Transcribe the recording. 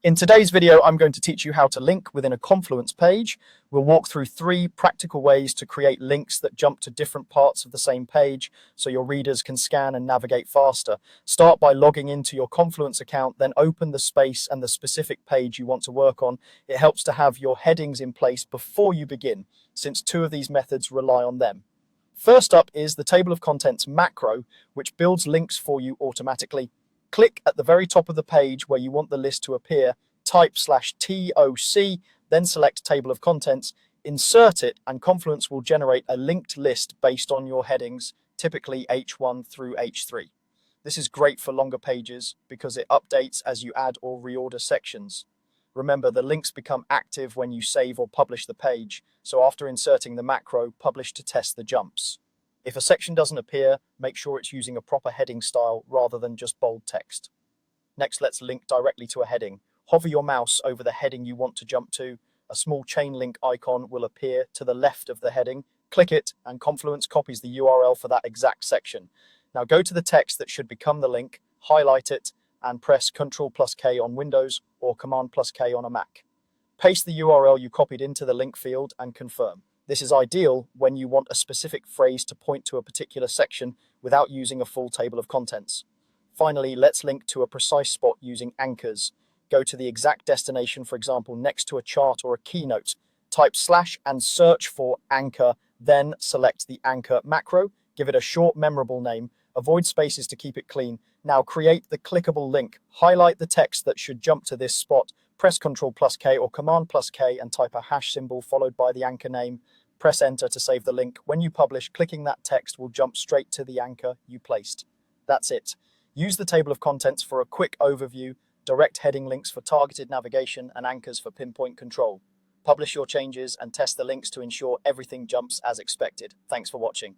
In today's video, I'm going to teach you how to link within a Confluence page. We'll walk through 3 practical ways to create links that jump to different parts of the same page so your readers can scan and navigate faster. Start by logging into your Confluence account, then open the space and the specific page you want to work on. It helps to have your headings in place before you begin, since 2 of these methods rely on them. First up is the table of contents macro, which builds links for you automatically. Click at the very top of the page where you want the list to appear, type /TOC, then select Table of Contents, insert it, and Confluence will generate a linked list based on your headings, typically H1 through H3. This is great for longer pages because it updates as you add or reorder sections. Remember, the links become active when you save or publish the page, so after inserting the macro, publish to test the jumps. If a section doesn't appear, make sure it's using a proper heading style rather than just bold text. Next, let's link directly to a heading. Hover your mouse over the heading you want to jump to. A small chain link icon will appear to the left of the heading. Click it, and Confluence copies the URL for that exact section. Now go to the text that should become the link, highlight it, and press Ctrl+K on Windows or Command+K on a Mac. Paste the URL you copied into the link field and confirm. This is ideal when you want a specific phrase to point to a particular section without using a full table of contents. Finally, let's link to a precise spot using anchors. Go to the exact destination, for example, next to a chart or a keynote. Type / and search for anchor, then select the anchor macro. Give it a short, memorable name. Avoid spaces to keep it clean. Now create the clickable link. Highlight the text that should jump to this spot. Press Ctrl+K or Command+K and type a hash symbol followed by the anchor name. Press enter to save the link. When you publish, clicking that text will jump straight to the anchor you placed. That's it. Use the table of contents for a quick overview, direct heading links for targeted navigation, and anchors for pinpoint control. Publish your changes and test the links to ensure everything jumps as expected. Thanks for watching.